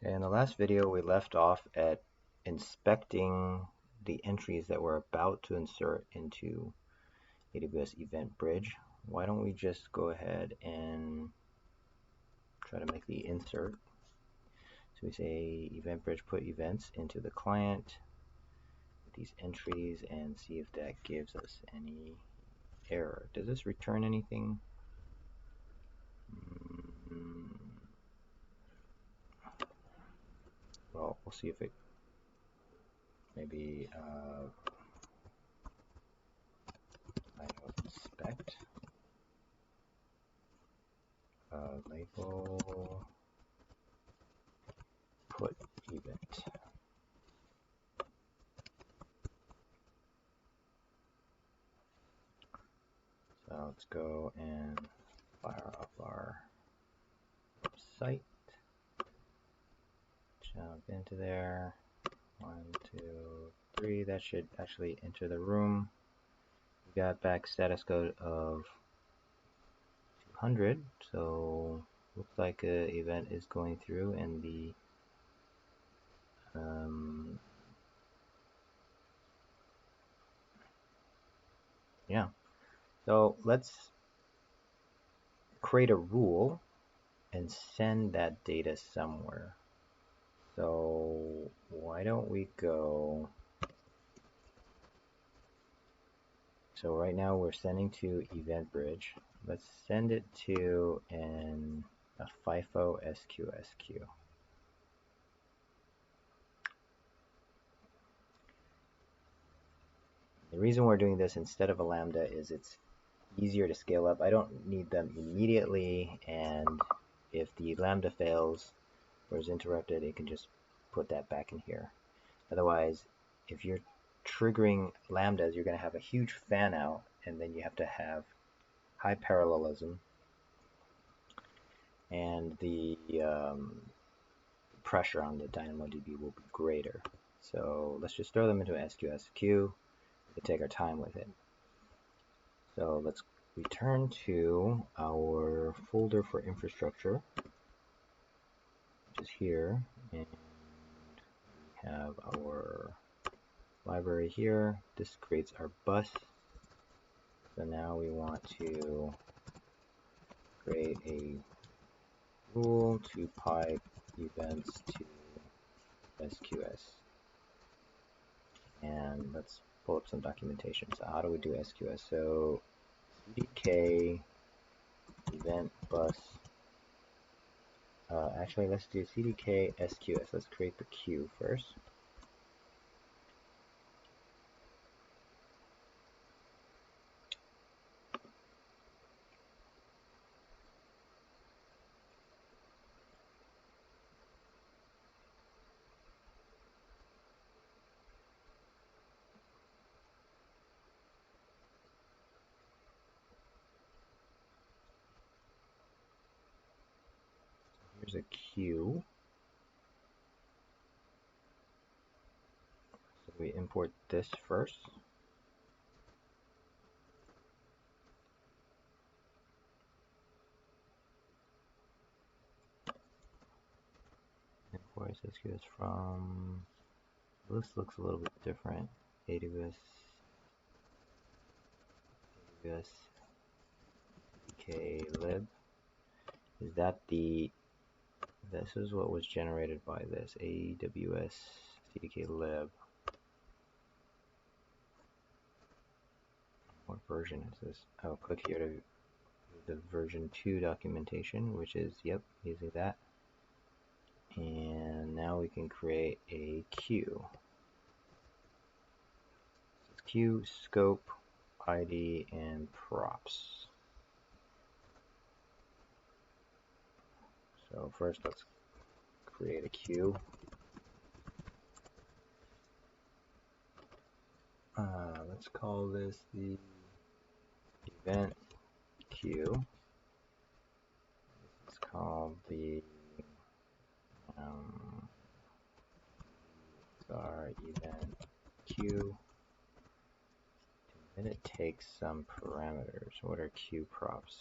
Okay, in the last video we left off at inspecting the entries that we're about to insert into AWS Event Bridge. Why don't we just go ahead and try to make the insert. So we say Event Bridge put events into the client with these entries and see if that gives us any error. Does this return anything? Well, we'll see if it maybe inspect label put event. So let's go and fire up our website. Jump into there. 1, 2, 3. That should actually enter the room. We got back status code of 200. So looks like an event is going through, and the yeah. So let's create a rule and send that data somewhere. So why don't we go, so right now we're sending to Event Bridge. Let's send it to a FIFO SQS Queue. The reason we're doing this instead of a lambda is it's easier to scale up. I don't need them immediately, and if the lambda fails or is interrupted, it can just put that back in here. Otherwise, if you're triggering lambdas, you're going to have a huge fan out, and then you have to have high parallelism, and the pressure on the DynamoDB will be greater. So let's just throw them into an SQS queue. We can take our time with it. So let's return to our folder for infrastructure, which is here, and we have our library here. This creates our bus. So now we want to create a rule to pipe events to SQS. And let's pull up some documentation. So how do we do SQS? So CDK event bus. Actually, let's do CDK SQS. Let's create the queue first. Here's a queue. So we import this first. Import SQS from, this looks a little bit different. AWS CDK lib. Is that the, this is what was generated by this AWS CDK lib. What version is this? Oh, click here to the version 2 documentation, which is, yep, using that. And now we can create a queue. Queue, scope, ID, and props. So first let's create a queue. Let's call this the event queue. It's called the our event queue. Then it takes some parameters. What are queue props?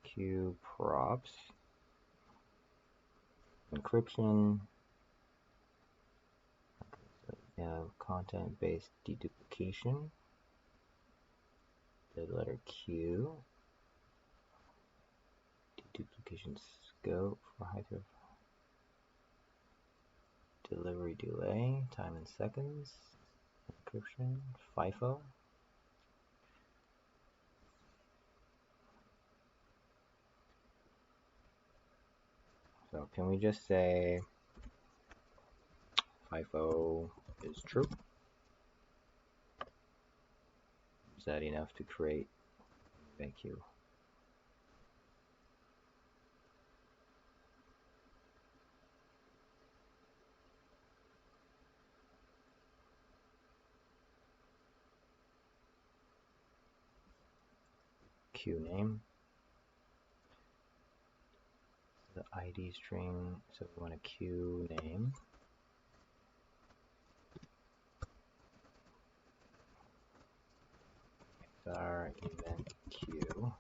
Queue props encryption. We have content-based deduplication. The letter Q. Deduplication scope for high throughput. Delivery delay, time in seconds. Encryption, FIFO. So can we just say FIFO is true? Is that enough to create an event queue? Queue name. The ID string, so we want a queue name. Our event queue.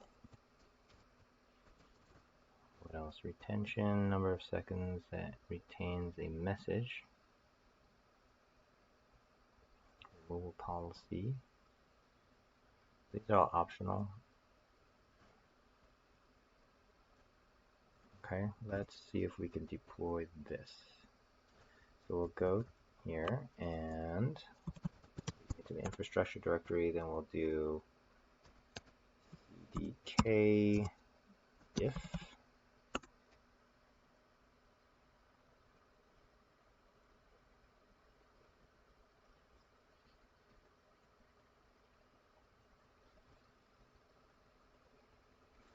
What else? Retention, number of seconds that retains a message. Removal policy. These are all optional. Okay, let's see if we can deploy this. So we'll go here and into the infrastructure directory, then we'll do cdk if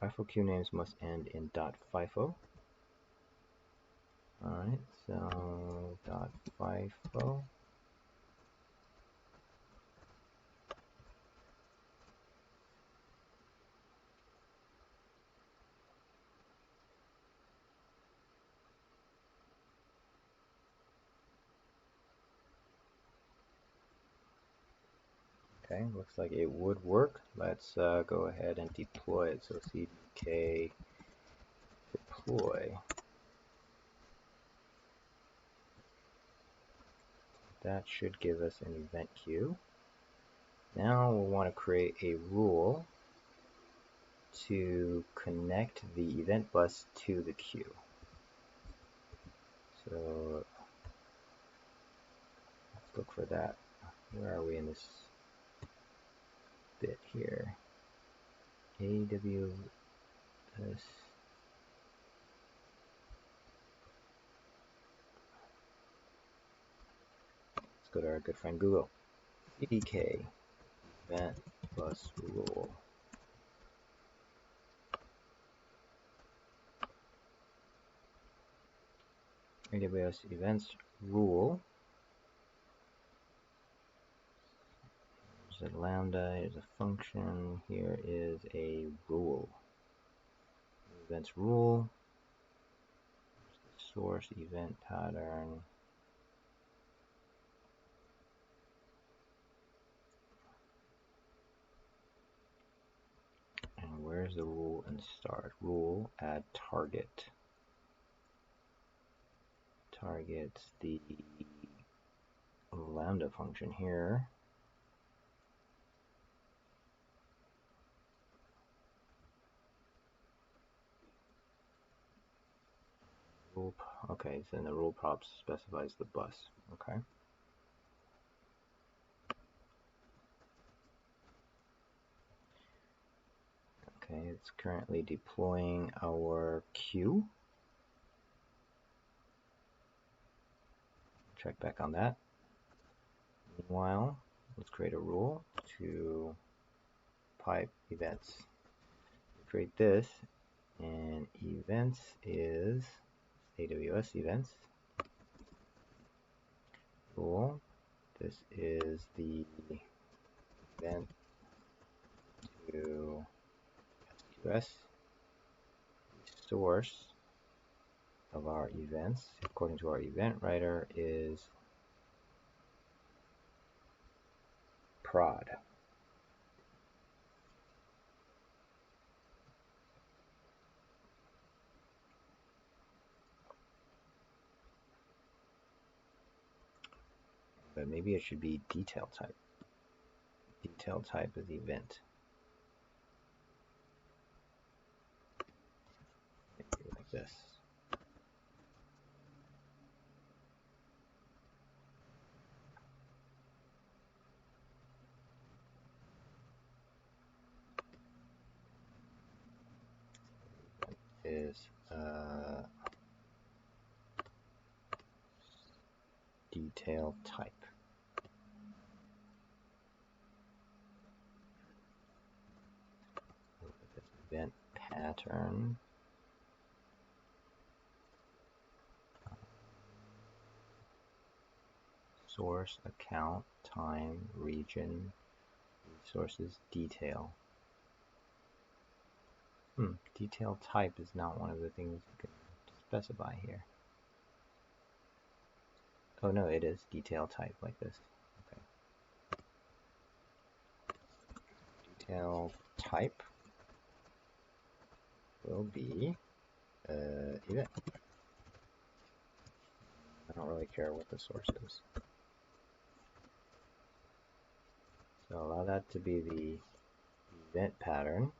FIFO queue names must end in .FIFO. Alright, so .FIFO. Okay, looks like it would work. Let's go ahead and deploy it. So cdk deploy. That should give us an event queue. Now we'll want to create a rule to connect the event bus to the queue. So let's look for that. Where are we in this bit here? AWS. Let's go to our good friend Google. cdk event bus rule. AWS events rule. There's a lambda, here's a function, here is a rule. Events rule, source event pattern. And where's the rule and start? Rule add target. Targets the lambda function here. Okay, so then the rule prop specifies the bus. Okay. Okay, it's currently deploying our queue. Check back on that. Meanwhile, let's create a rule to pipe events. Create this, and events is AWS events rule. This is the event to SQS source of our events, according to our event writer, is prod. but maybe it should be detail type. Detail type is event. Maybe like this. Is detail type. Look at this event pattern. Source, account, time, region, resources, detail. Detail type is not one of the things you can specify here. Oh no, it is detail type like this. Okay. Detail type will be event. I don't really care what the source is. So allow that to be the event pattern.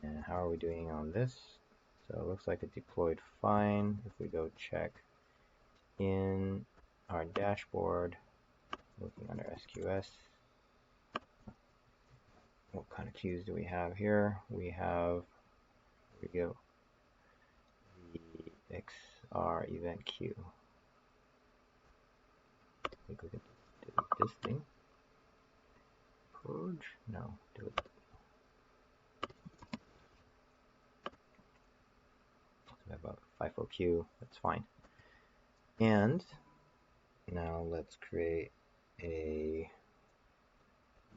And how are we doing on this? So it looks like it deployed fine. If we go check in our dashboard, looking under SQS, what kind of queues do we have here? We have, here we go, the XR event queue. I think we can delete this thing. Purge? No, delete. We have a FIFO queue, that's fine. And now let's create the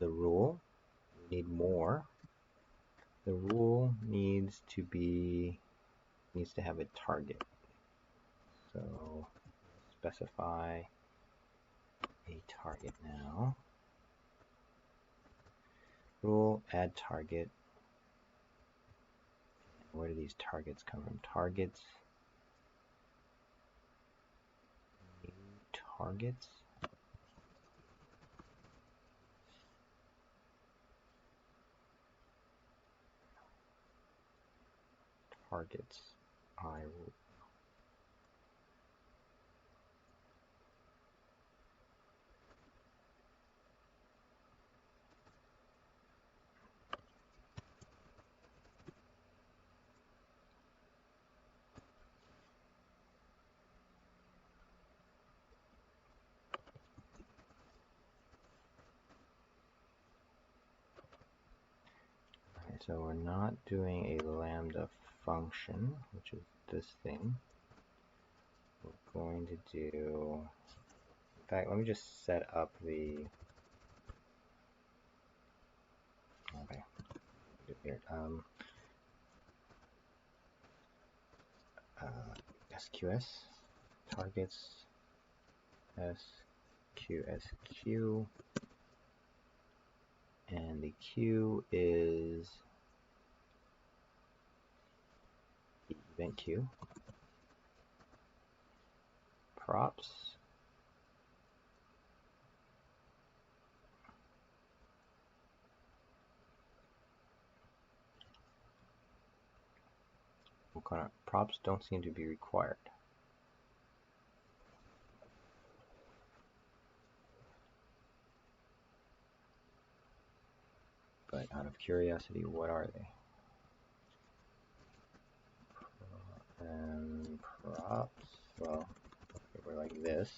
rule. We need more. The rule needs to have a target. So specify a target now. Rule, add target. Where do these targets come from? Targets. New targets. Targets. I will. So we're not doing a lambda function, which is this thing. We're going to do, in fact, let me just set up the, okay, here, SQS, targets, SQS Queue, and the queue is the event queue. Props. What kind of props don't seem to be required. But out of curiosity, what are they? Props. Well, they were like this.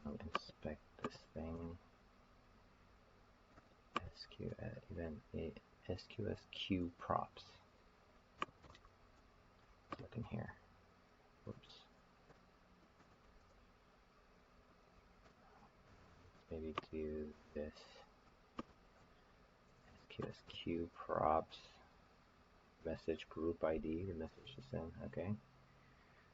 I'll inspect this thing. SQS Queue props. Look in here. Whoops. Maybe do this. SQS Queue props. Message group ID, the message to send. Okay.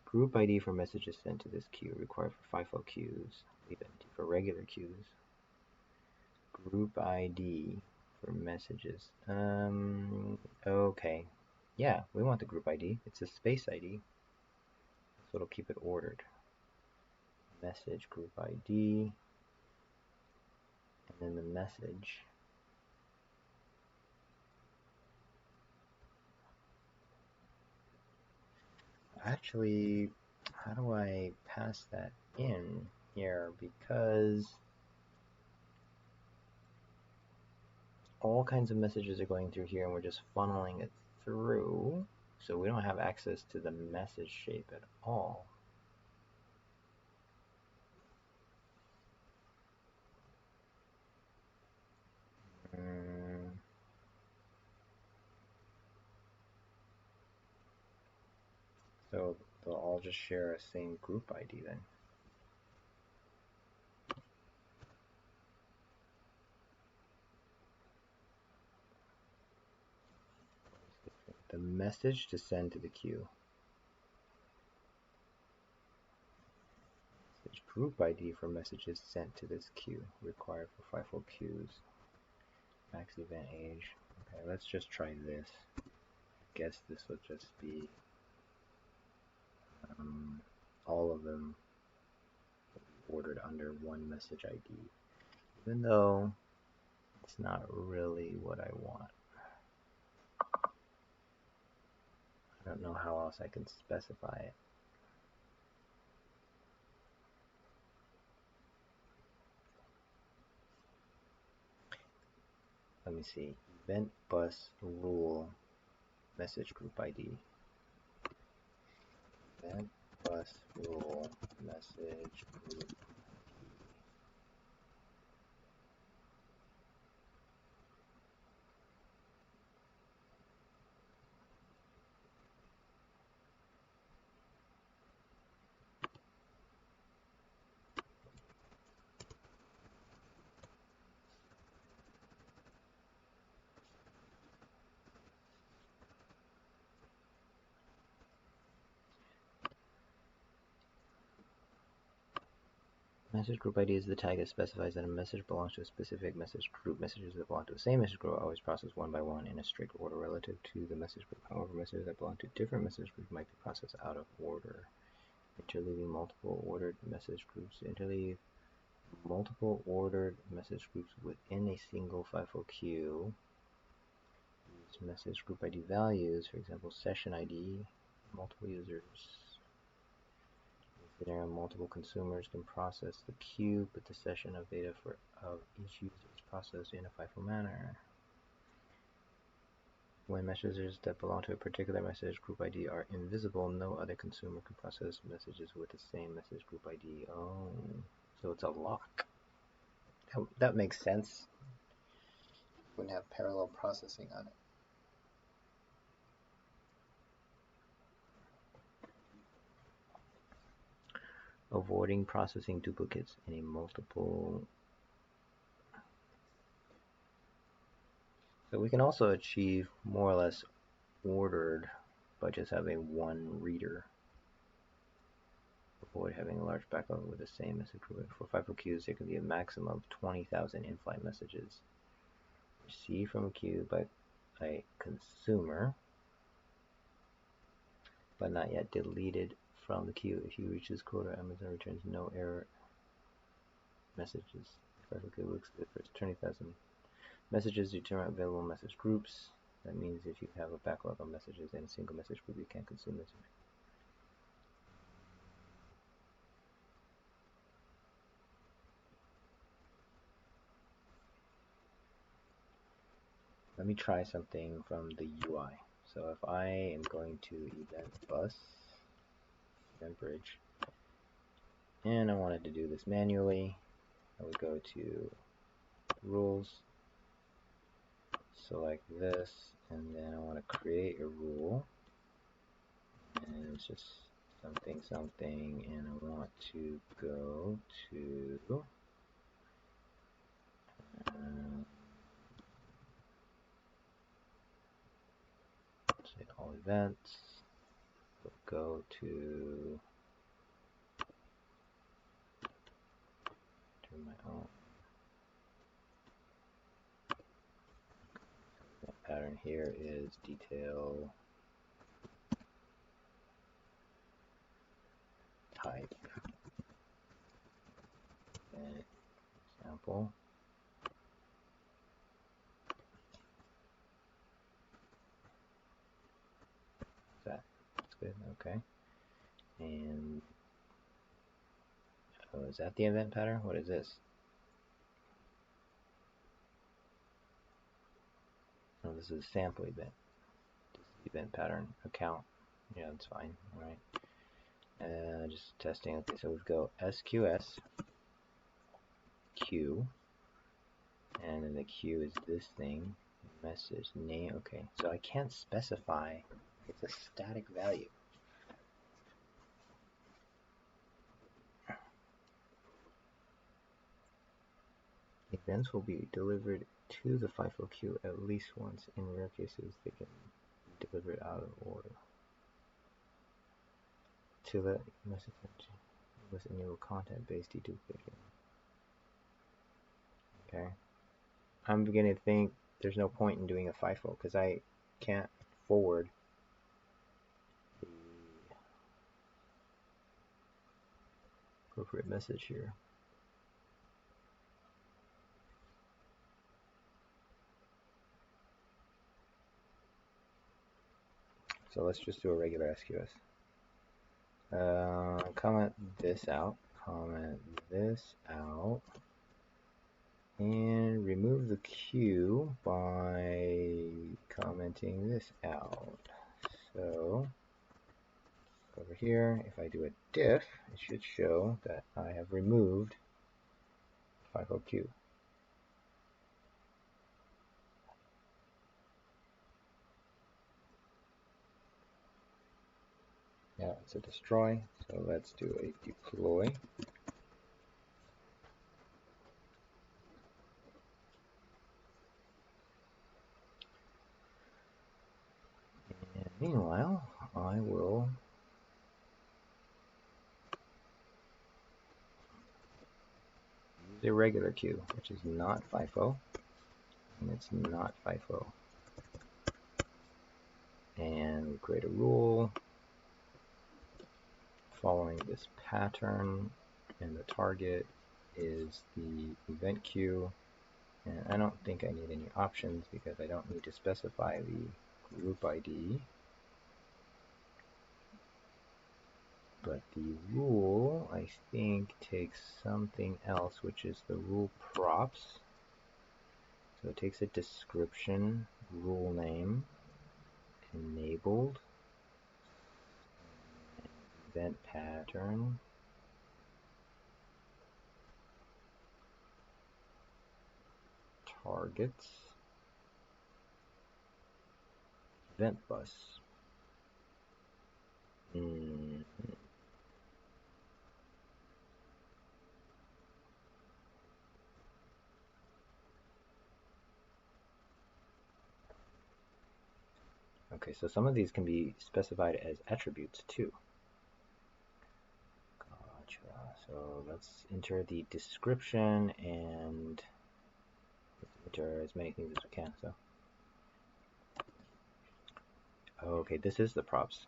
Group ID for messages sent to this queue required for FIFO queues. Leave it empty for regular queues. Group ID for messages. Okay. Yeah, we want the group ID. It's a space ID. So it'll keep it ordered. Message group ID. And then the message. Actually, how do I pass that in here? Because all kinds of messages are going through here and we're just funneling it through. So we don't have access to the message shape at all. So they'll all just share a same group ID then. The message to send to the queue. Message group ID for messages sent to this queue, required for FIFO queues. Max event age. Okay, let's just try this. I guess this will just be all of them ordered under one message ID, even though it's not really what I want. I don't know how else I can specify it. Let me see. Eventbus rule message group ID. Eventbus rule message group. Message group ID is the tag that specifies that a message belongs to a specific message group. Messages that belong to the same message group are always processed one by one in a strict order relative to the message group. However, messages that belong to different message groups might be processed out of order. Interleaving multiple ordered message groups. Interleave multiple ordered message groups within a single FIFO queue. Use message group ID values, for example, session ID, multiple users. Multiple consumers can process the queue, but the session of data of each user is processed in a FIFO manner. When messages that belong to a particular message group ID are invisible, no other consumer can process messages with the same message group ID. Oh, so it's a lock. That makes sense. Wouldn't have parallel processing on it. Avoiding processing duplicates in a multiple. So we can also achieve more or less ordered by just having one reader. Avoid having a large backlog with the same message group. For FIFO queues, there can be a maximum of 20,000 in-flight messages received from a queue by a consumer, but not yet deleted from the queue. If you reach this quota, Amazon returns no error messages. FIFO queue looks at the first 20,000 messages, determine available message groups. That means if you have a backlog of messages in a single message group, you can't consume this. Let me try something from the UI. So if I am going to eventbus, EventBridge, and I wanted to do this manually, I would go to rules, select this, and then I want to create a rule, and it's just something, and I want to go to say all events, we'll go to my own. pattern here is detail type. And example. That's good. Okay. And oh, is that the event pattern? What is this? Oh, this is a sample event. This is the event pattern account. Yeah, that's fine. All right. Just testing. Okay, so we've got SQS Queue, and then the queue is this thing. Message name. Okay, so I can't specify. It's a static value. Events will be delivered to the FIFO queue at least once. In rare cases, they can be delivered out of order. To let message must enable content-based deduplication. Okay. I'm beginning to think there's no point in doing a FIFO because I can't forward the appropriate message here. So let's just do a regular SQS. Comment this out, and remove the queue by commenting this out. So over here, if I do a diff, it should show that I have removed FIFO queue. Yeah, it's a destroy, so let's do a deploy. And meanwhile, I will use a regular queue, which is not FIFO, and it's not FIFO. And we create a rule following this pattern, and the target is the event queue. And I don't think I need any options because I don't need to specify the group ID. But the rule, I think, takes something else, which is the rule props. So it takes a description, rule name, enabled, event pattern, targets, event bus. Okay, so some of these can be specified as attributes too. Gotcha. So let's enter the description and enter as many things as we can. So, okay, this is the props.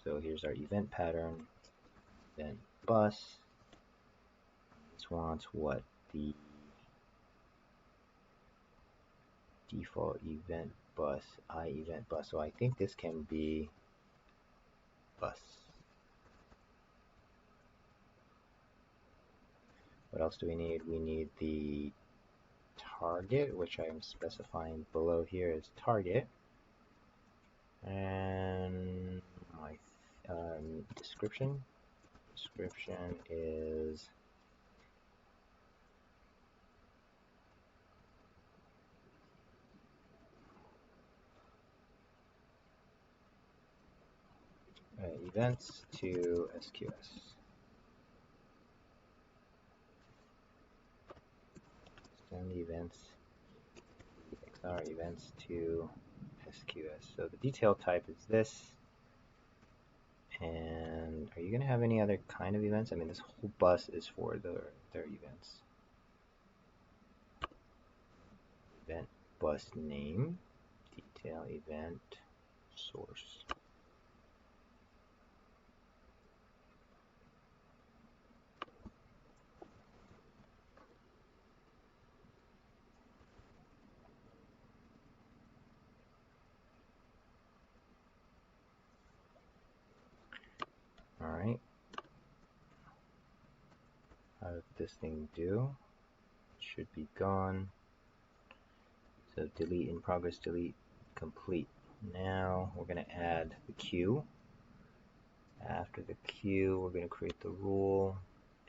So here's our event pattern, event bus. This wants what the default event bus, event bus. So I think this can be bus. What else do we need? We need the target, which I am specifying below here as target, and my description. Description is events to SQS. Send the events, XR events to SQS. So the detail type is this. And are you going to have any other kind of events? I mean, this whole bus is for their events. Event bus name, detail event source. All right. How does this thing do? It should be gone. So delete in progress, delete complete. Now we're going to add the queue. After the queue, we're going to create the rule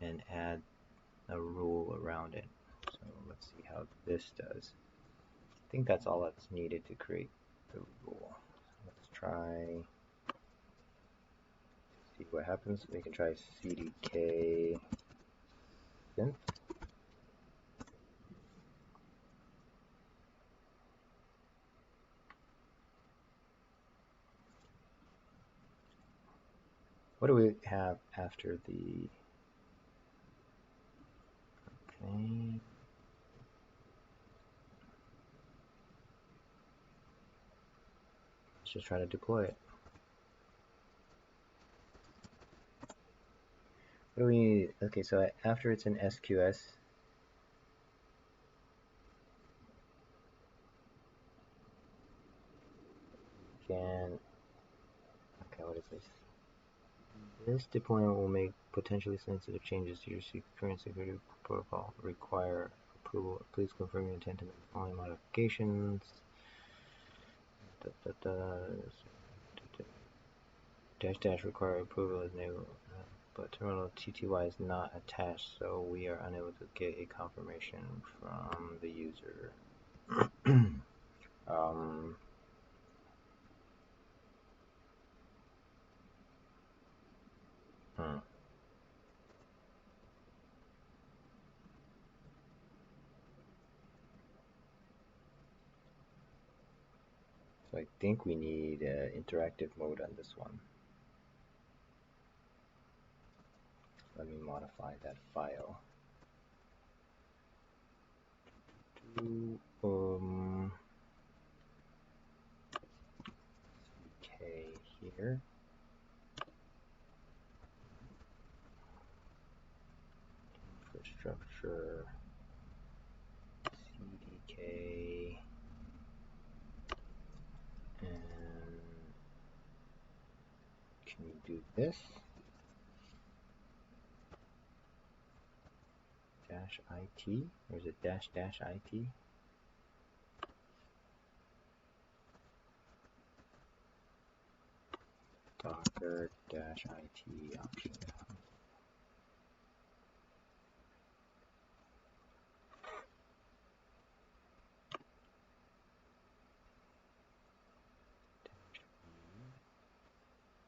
and add a rule around it. So let's see how this does. I think that's all that's needed to create the rule. Let's try, see what happens. We can try cdk synth. What do we have after the, okay. Let's just try to deploy it. What do we need? Okay, so after it's in SQS, can, okay, what is this? This deployment will make potentially sensitive changes to your current security protocol. Require approval. Please confirm your intent to make the following modifications. Dash require approval is enabled, but terminal TTY is not attached, so we are unable to get a confirmation from the user. So I think we need interactive mode on this one. Let me modify that file. Okay, here. Infrastructure, CDK, and can we do this? Dash IT, or is it dash dash IT? Docker dash IT option.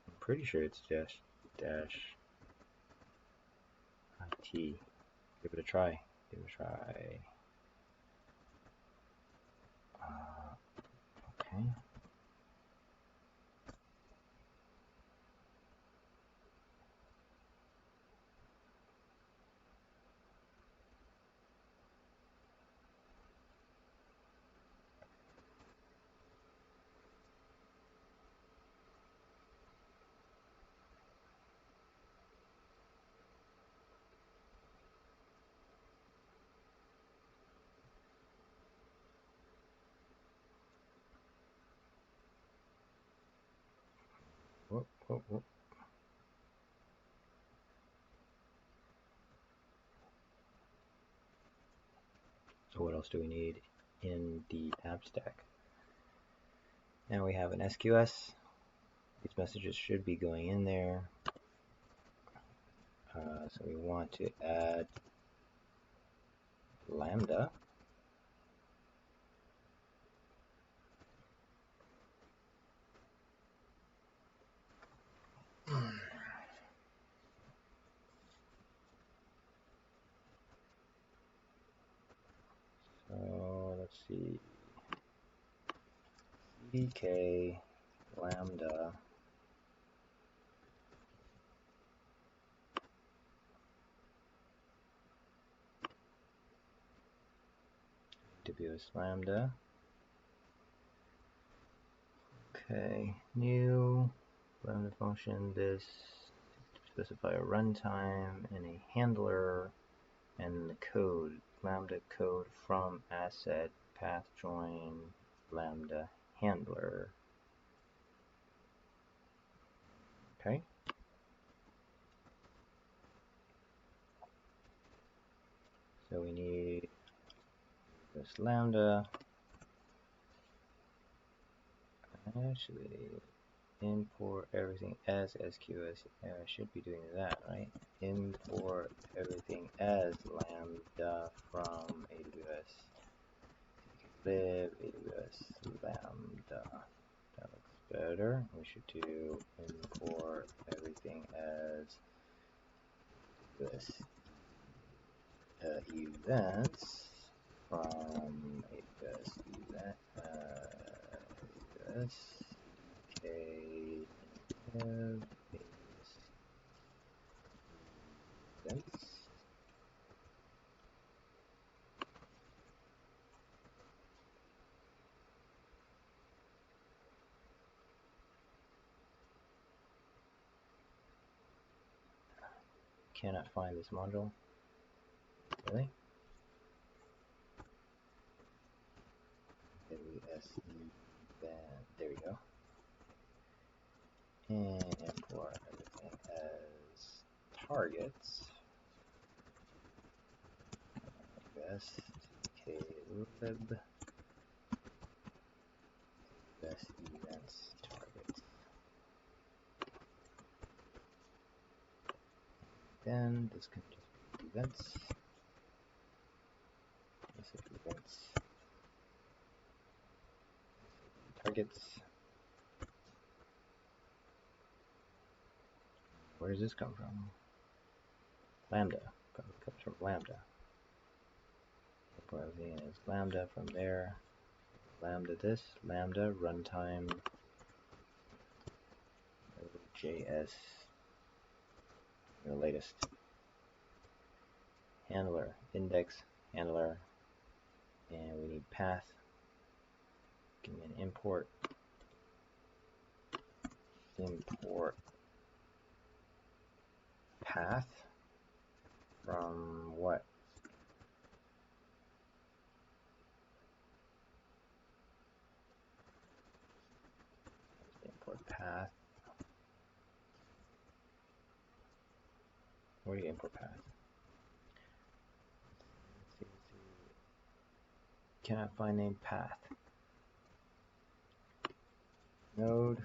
I'm pretty sure it's dash dash IT. Give it a try. Give it a try. Okay. Whoop, whoop, whoop. So what else do we need in the app stack? Now we have an SQS. These messages should be going in there. So we want to add lambda. So let's see, CDK lambda AWS lambda Okay, new lambda function. This specify a runtime and a handler, and the code lambda code from asset path join lambda handler. Okay. So we need this lambda. Actually, import everything as SQS. I should be doing that, right? Import everything as lambda from AWS. Live AWS lambda. That looks better. We should do import everything as this events from AWS event AWS events. Cannot find this module. Really? AWS event. There we go. And import everything as targets. AWS lib AWS events targets. Then this can just be events. This is events. Targets. Where does this come from? Lambda. Comes from lambda. Import everything is lambda from there. Lambda this. Lambda runtime. JS. The latest. Handler. Index. Handler. And we need path. Give me an import. Import path from what? Import path. Where do you import path? Cannot find name path. Node.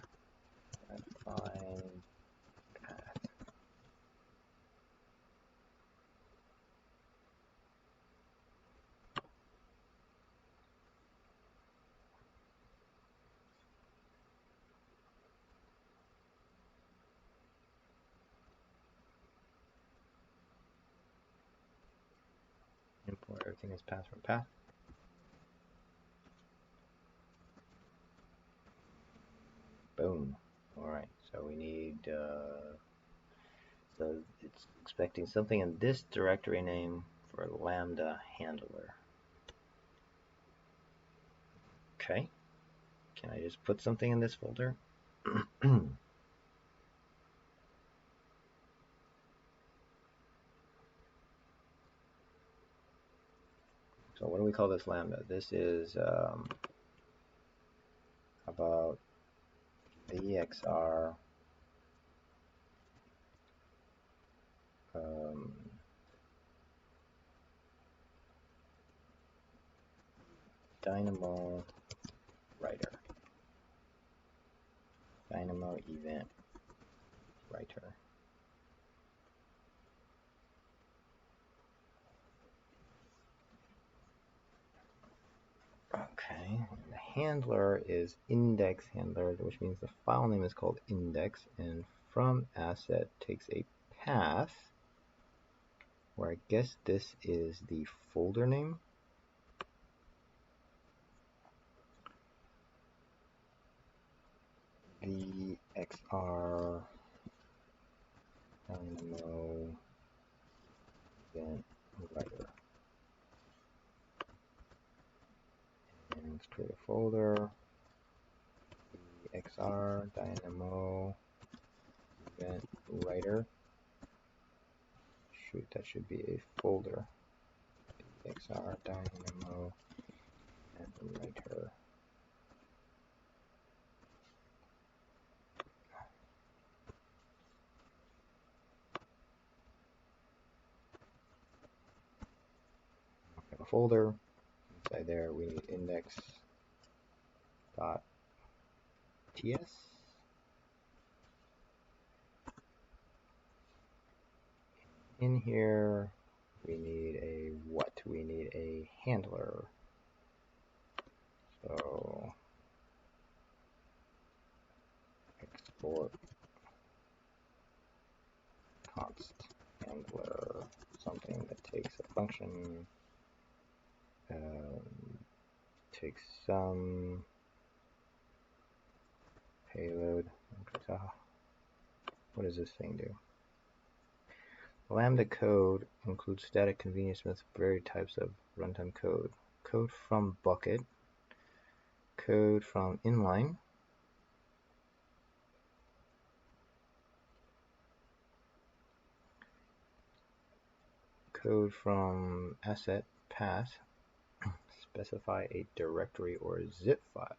Find path. Import everything as path from path. Boom. Alright, so we need, so it's expecting something in this directory name for lambda handler. Okay. Can I just put something in this folder? So what do we call this lambda? This is about VXR Dynamo writer. Dynamo event writer. Okay, the handler is index handler, which means the file name is called index, and from asset takes a path, where I guess this is the folder name. VXR Dynamo event writer. And let's create a folder. xr dynamo event writer. Shoot, that should be a folder. xr dynamo event writer. A folder. Inside there we need index.ts. In here we need a what? We need a handler. So export const handler, something that takes a function, takes some payload. What does this thing do? Lambda code includes static convenience with various types of runtime code. Code from bucket, code from inline, code from asset path, specify a directory or a zip file.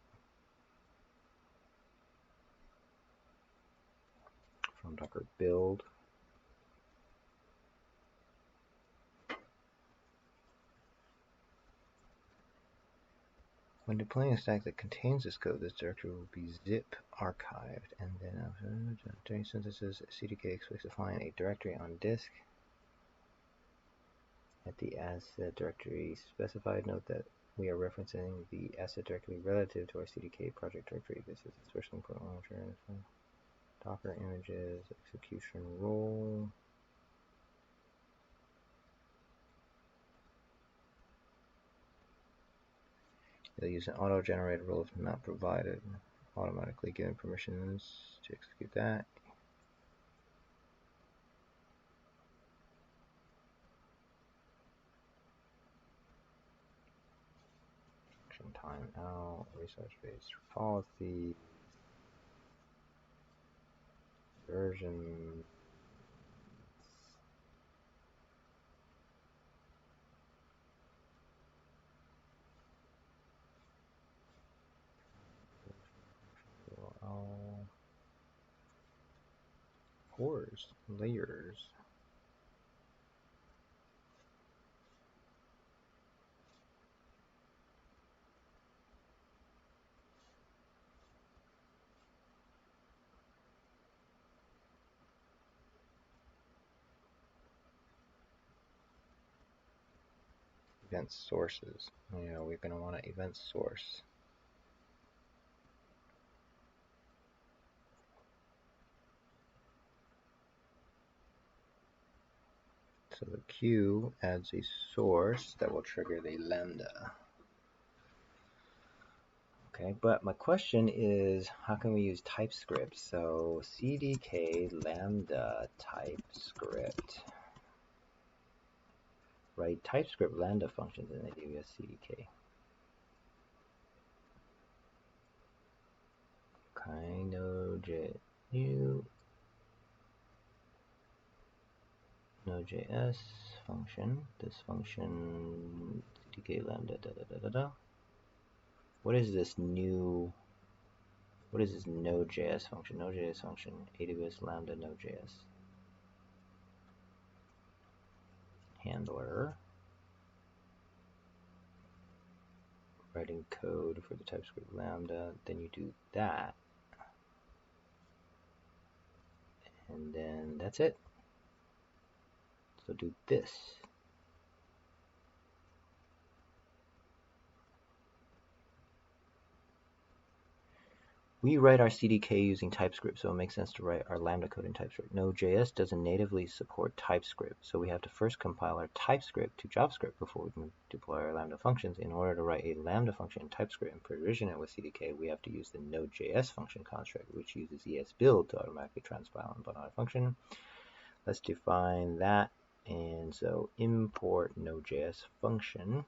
From Docker build. When deploying a stack that contains this code, this directory will be zip archived, and then during synthesis, CDK specifying a directory on disk. At the asset directory specified, note that we are referencing the asset directory relative to our CDK project directory. This is especially important when we're Docker images, execution role. They'll use an auto-generated rule if not provided, automatically given permissions to execute that. Function timeout, resource-based policy, version. Cores, layers. Event sources. You know, we're going to want an event source. So the queue adds a source that will trigger the lambda. Okay, but my question is, how can we use TypeScript? So CDK lambda TypeScript. Write TypeScript lambda functions in AWS CDK. Okay, Node.js function. This function CDK lambda What is this new? What is this Node.js function? Node.js function AWS lambda Node.js handler. Writing code for the TypeScript lambda. Then you do that, and then that's it. So do this. We write our CDK using TypeScript, so it makes sense to write our lambda code in TypeScript. Node.js doesn't natively support TypeScript, so we have to first compile our TypeScript to JavaScript before we can deploy our lambda functions. In order to write a lambda function in TypeScript and provision it with CDK, we have to use the Node.js function construct, which uses ESBuild to automatically transpile and build our function. Let's define that, and so import Node.js function.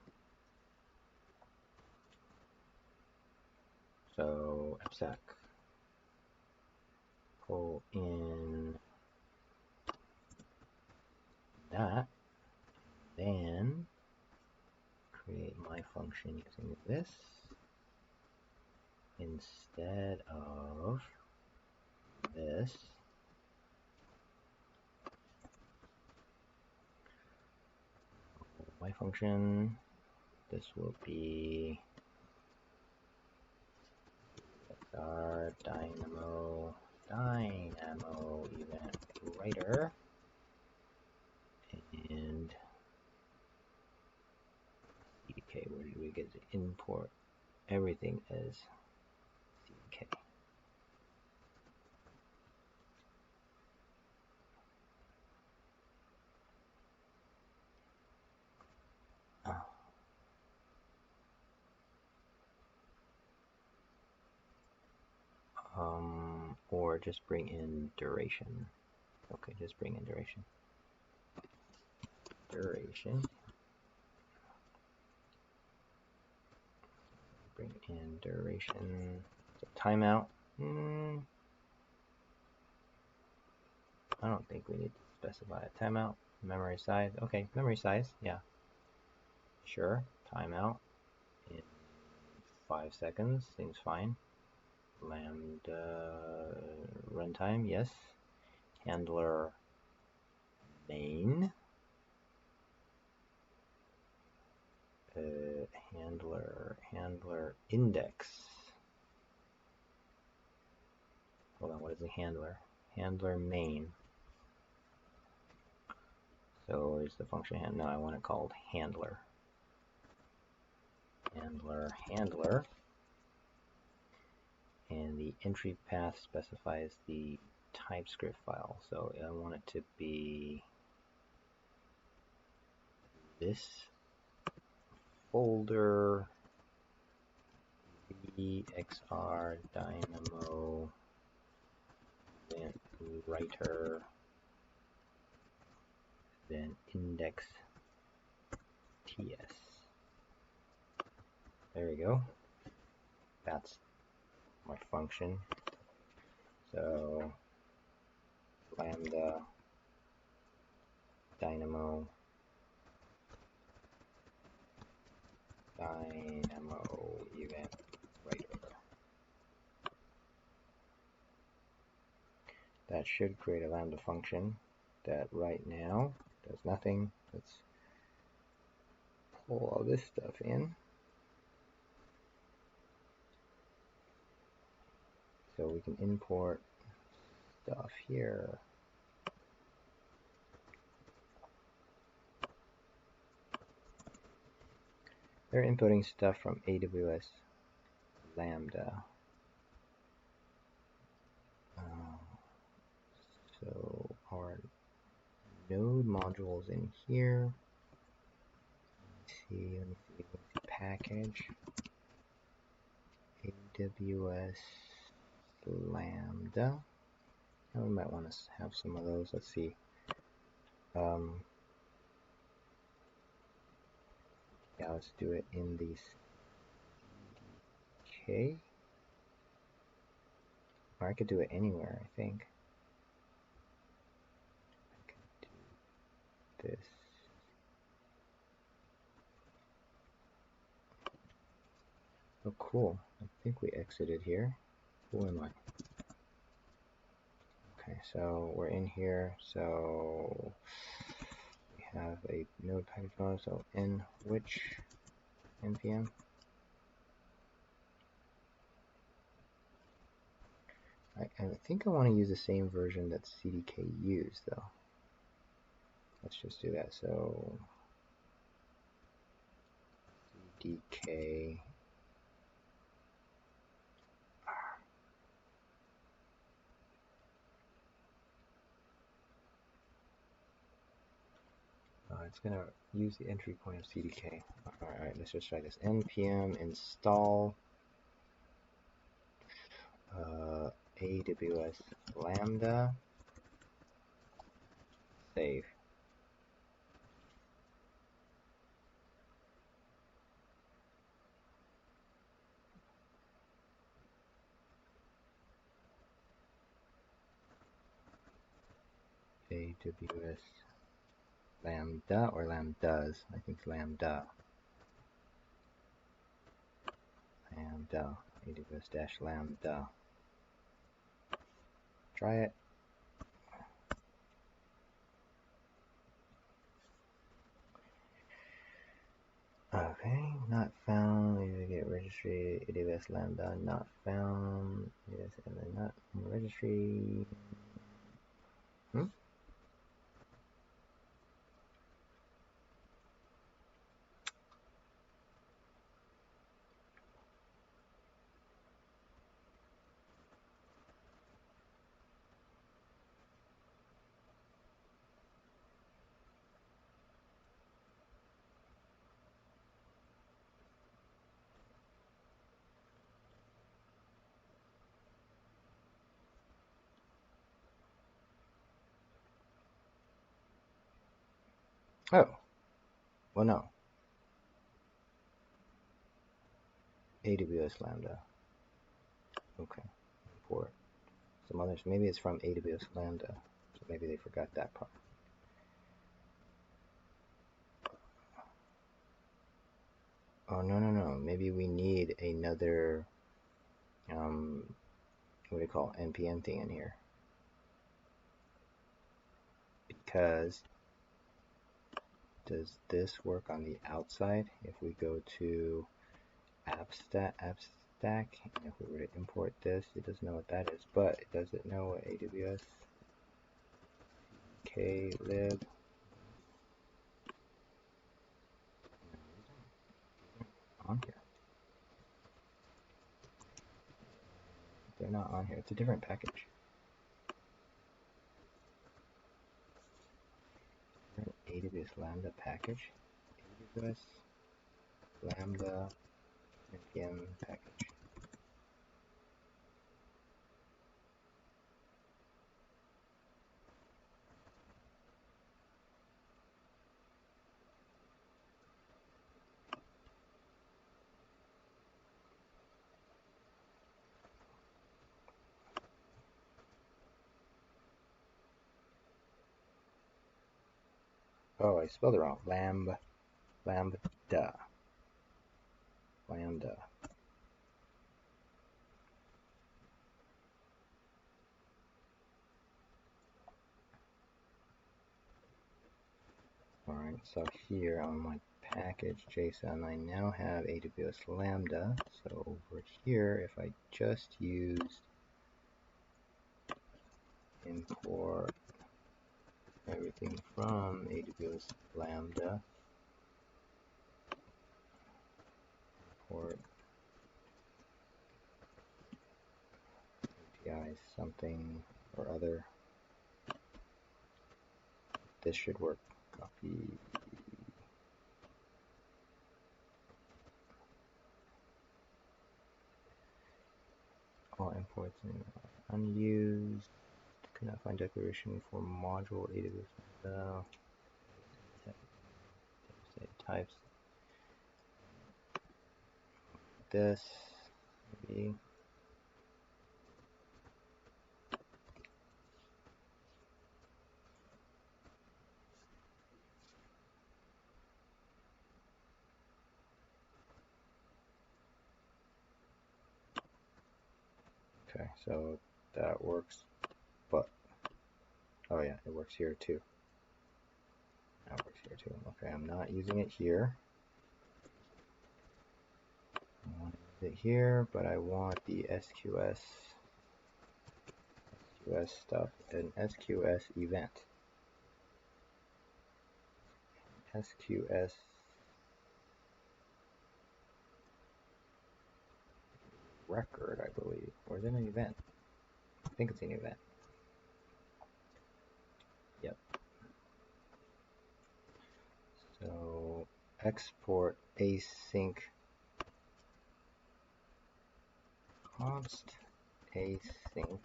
So abstract pull in that, then create my function using this instead of this. My function, this will be our dynamo event writer, and CDK, where do we get to import everything as CDK. Or just bring in duration. Okay, just bring in duration. Bring in duration. So timeout. I don't think we need to specify a timeout. Memory size. Okay, memory size. Yeah. Sure. Timeout in 5 seconds. Seems fine. Lambda runtime. Yes. Handler main. Handler index. Hold on, what is the handler? Handler main. So is the function no, I want it called handler. Handler. And the entry path specifies the TypeScript file. So I want it to be this folder vxr dynamo event writer, then index ts. There we go. That's my function. So lambda dynamo event writer. That should create a lambda function that right now does nothing. Let's pull all this stuff in. So we can import stuff here. They're inputting stuff from AWS Lambda. So our node modules in here. Let me see, package AWS Lambda. Now we might want to have some of those. Let's see. Yeah, let's do it in the CDK. Or I could do it anywhere, I think. I could do this. Oh, cool. I think we exited here. Who am I? Okay, so we're in here. So we have a node package model. So in which npm? I think I want to use the same version that CDK used, though. Let's just do that. So CDK. It's going to use the entry point of CDK. Alright, let's just try this. npm install AWS Lambda, save. AWS lambda or lambdas. I think it's lambda. Lambda. AWS dash lambda. Try it. Okay, not found. We need to get registry. AWS lambda not found. Yes, and then not in the registry. Oh, well, no. AWS lambda. Okay, import some others. Maybe it's from AWS lambda, so maybe they forgot that part. Oh, no. Maybe we need another, what do you call it, NPM thing in here. Because does this work on the outside? If we go to AppStack, and if we were to import this, it doesn't know what that is, but it doesn't know what AWS klib. On here. They're not on here. It's a different package. AWS lambda package. AWS lambda npm package. Oh, I spelled it wrong. Lambda. Alright, so here on my package JSON, I now have AWS lambda. So over here, if I just use import everything from AWS lambda, import API something or other, this should work. Copy. All imports unused. Could not find declaration for module AWS. Types. This maybe. Okay, so that works, but oh yeah, it works here too. That works here too. Okay, I'm not using it here. I want to use it here, but I want the SQS stuff, an SQS event. SQS record, I believe. Or is it an event? I think it's an event. Yep. So export async const async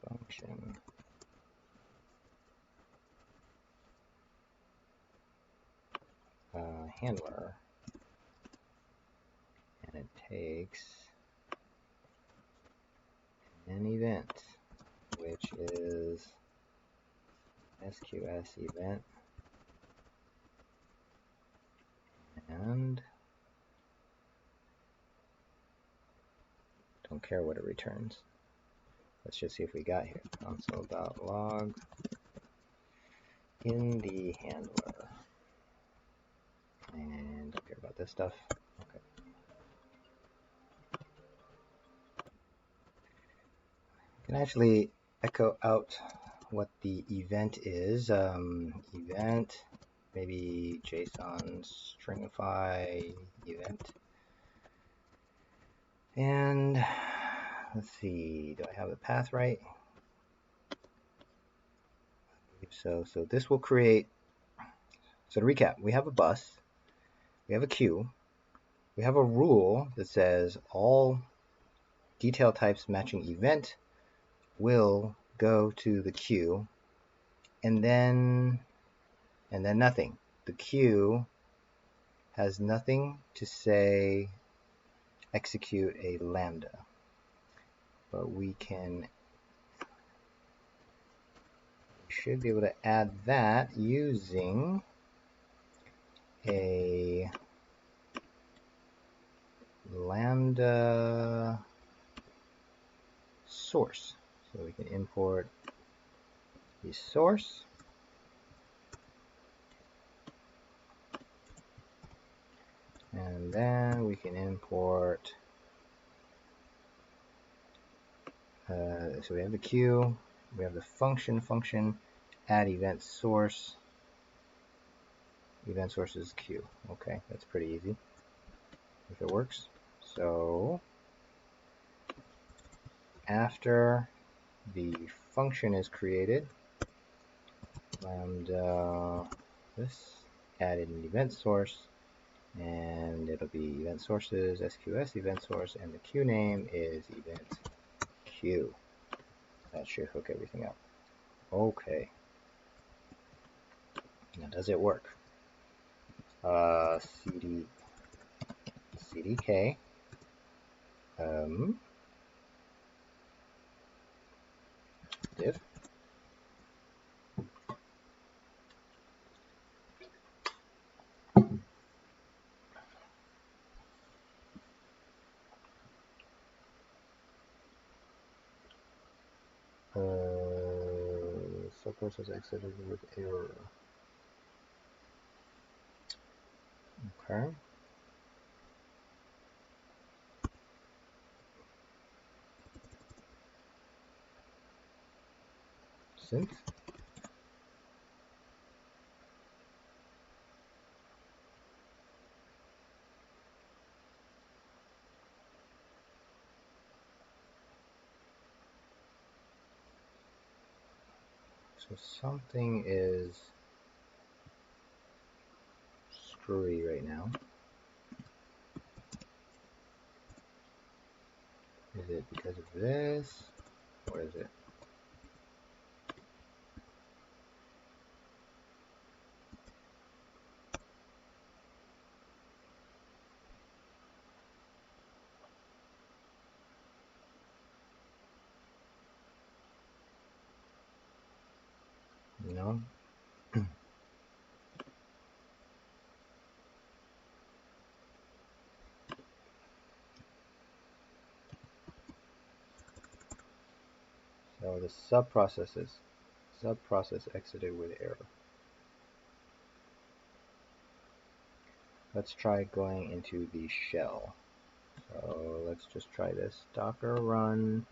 function handler, and it takes an event. which is SQS event, and don't care what it returns. Let's just see if we got here. Console.log in the handler. And don't care about this stuff. Okay. I can actually echo out what the event is. Event, maybe JSON stringify event. And let's see, do I have the path right? I believe so. So this will create, so to recap, we have a bus, we have a queue, we have a rule that says all detail types matching event will go to the queue, and then nothing. The queue has nothing to say execute a lambda, but we should be able to add that using a lambda source. So we can import the source, and then we can import, so we have the queue, we have the function add event source is queue. Okay, that's pretty easy if it works. So after the function is created, lambda this, added an event source, and it'll be event sources, SQS event source, and the queue name is event queue. That should hook everything up. Okay. Now does it work? CDK diff subprocess exited with error. Okay. Synth. So something is screwy right now. Is it because of this? What is it? No. So the subprocess exited with error. Let's try going into the shell. So let's just try this. Docker run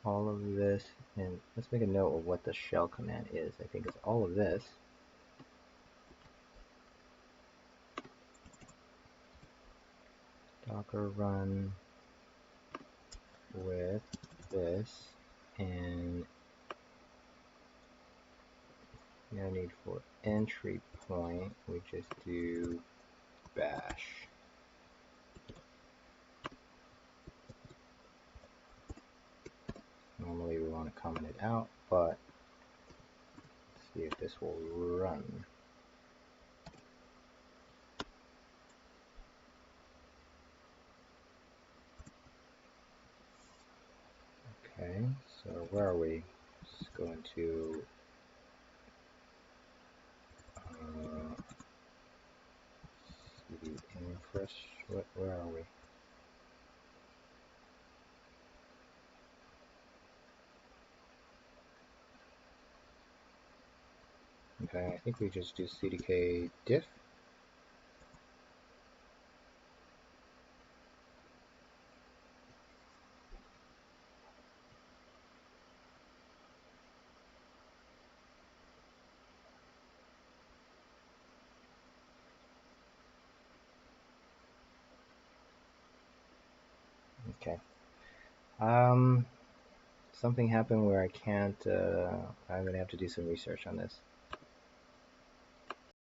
all of this, and let's make a note of what the shell command is. I think it's all of this. Docker run with this, and no need for entry point, we just do bash. Normally we want to comment it out, but let's see if this will run. where are we? Let's go into CD infresh. Where are we? Okay, I think we just do cdk diff. Okay. Something happened where I can't, I'm gonna have to do some research on this.